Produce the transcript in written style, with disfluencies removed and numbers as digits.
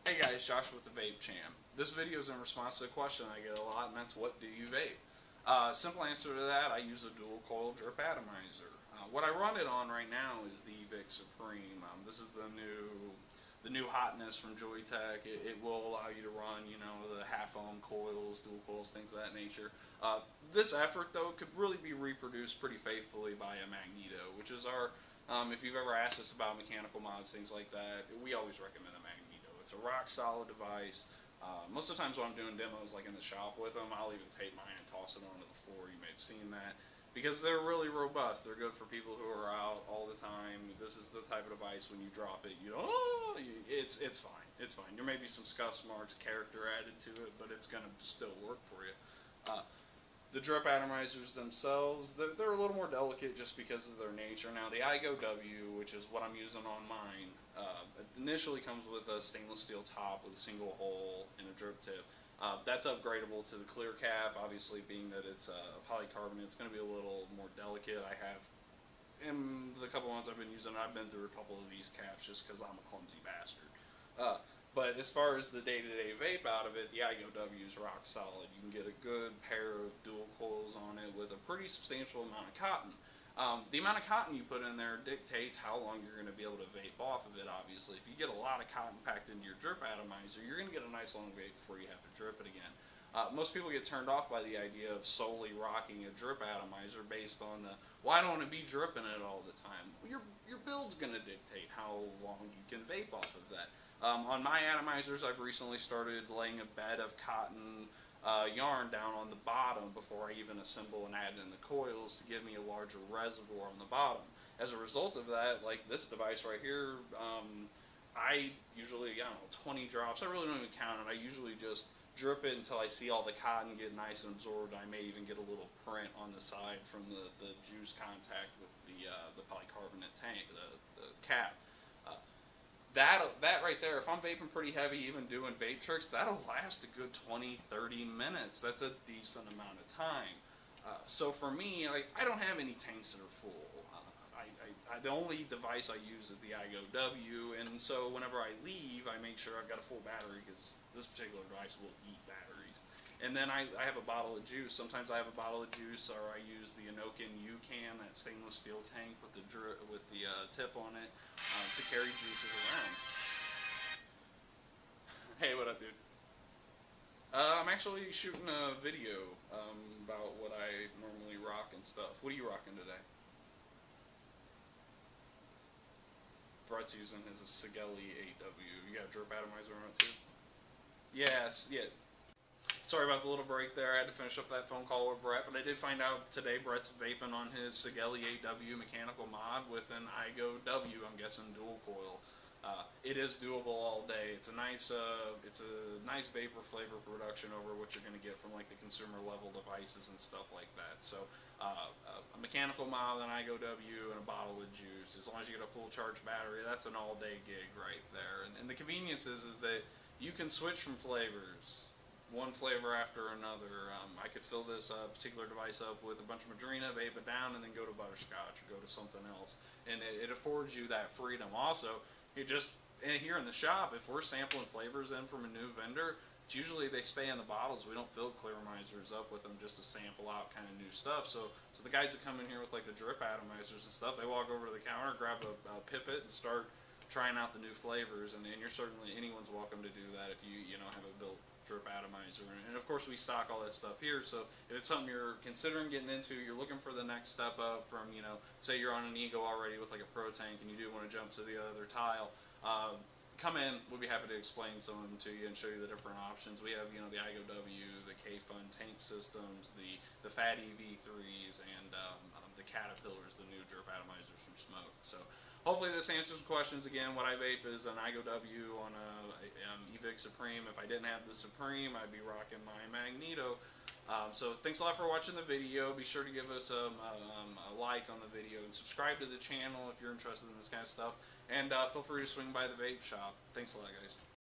Hey guys, Josh with the Vape Cham. This video is in response to a question I get a lot, and that's what do you vape? Simple answer to that, I use a dual coil drip atomizer. What I run it on right now is the I Vape Supreme. This is the new hotness from Joytech. It will allow you to run, the half ohm coils, dual coils, things of that nature. This effort though could really be reproduced pretty faithfully by a Magneto, which is our if you've ever asked us about mechanical mods, things like that, we always recommend a Magneto. It's a rock solid device. Most of the times when I'm doing demos like in the shop with them, I'll even tape mine and toss it onto the floor. You may have seen that. Because they're really robust. They're good for people who are out all the time. This is the type of device when you drop it, it's fine. It's fine. There may be some scuff marks, character added to it, but it's going to still work for you. The drip atomizers themselves, they're a little more delicate just because of their nature. Now the I W, which is what I'm using on mine, initially comes with a stainless steel top with a single hole and a drip tip. That's upgradable to the clear cap, obviously being that it's polycarbonate. It's going to be a little more delicate. I have, in the couple months I've been using it, I've been through a couple of these caps just because I'm a clumsy bastard. But as far as the day-to-day vape out of it, the I W is rock solid. You can get a good pair of dual coils on it with a pretty substantial amount of cotton. The amount of cotton you put in there dictates how long you're going to be able to vape off of it, obviously. If you get a lot of cotton packed into your drip atomizer, you're going to get a nice long vape before you have to drip it again. Most people get turned off by the idea of solely rocking a drip atomizer based on well, I don't want to be dripping it all the time. Well, your build's going to dictate how long you can vape off of that. On my atomizers, I've recently started laying a bed of cotton yarn down on the bottom before I even assemble and add in the coils to give me a larger reservoir on the bottom. As a result of that, like this device right here, I usually, 20 drops. I really don't even count it. I usually just drip it until I see all the cotton get nice and absorbed. I may even get a little print on the side from the juice contact with the polycarbonate tank, the cap. That right there, if I'm vaping pretty heavy, even doing vape tricks, that'll last a good 20, 30 minutes. That's a decent amount of time. So for me, I don't have any tanks that are full. The only device I use is the I W, and so whenever I leave, I make sure I've got a full battery because this particular device will eat batteries. And then I have a bottle of juice. Sometimes I have a bottle of juice, or I use the Inokin U-Can, that stainless steel tank with the tip on it, to carry juices around. Hey, what up, dude? I'm actually shooting a video about what I normally rock and stuff. What are you rocking today? Brett's using his Sigelli 8W. You got a drip atomizer on it too? Yes, yeah. Sorry about the little break there. I had to finish up that phone call with Brett, but I did find out today Brett's vaping on his Sigelli 8W mechanical mod with an I W, I'm guessing dual coil. It is doable all day. It's a nice vapor flavor production over what you're going to get from like the consumer level devices and stuff like that. So a mechanical mod, an I W, and a bottle of juice. As long as you get a full charge battery, that's an all day gig right there. And the convenience is that you can switch from flavors, one flavor after another. I could fill this particular device up with a bunch of Madrina, vape it down, and then go to butterscotch or go to something else. And it affords you that freedom. Also, here in the shop, if we're sampling flavors in from a new vendor, usually they stay in the bottles. We don't fill clearimizers up with them just to sample out kind of new stuff. So the guys that come in here with like the drip atomizers and stuff, they walk over to the counter, grab a pipette, and start trying out the new flavors. And you're certainly, anyone's welcome to do that if you have a built drip atomizer. And of course we stock all that stuff here, so if it's something you're considering getting into, you're looking for the next step up from, say you're on an Ego already with like a Pro Tank and you do want to jump to the other tile, come in, we'll be happy to explain some of them to you and show you the different options. We have, the I W, the K-Fun tank systems, the Fatty V3s, and the Caterpillars, the new drip atomizers from Smoke. So hopefully this answers the questions. Again, what I vape is an I W on a I Vape Supreme. If I didn't have the Supreme, I'd be rocking my Magneto. So thanks a lot for watching the video. Be sure to give us a like on the video and subscribe to the channel if you're interested in this kind of stuff. And feel free to swing by the vape shop. Thanks a lot, guys.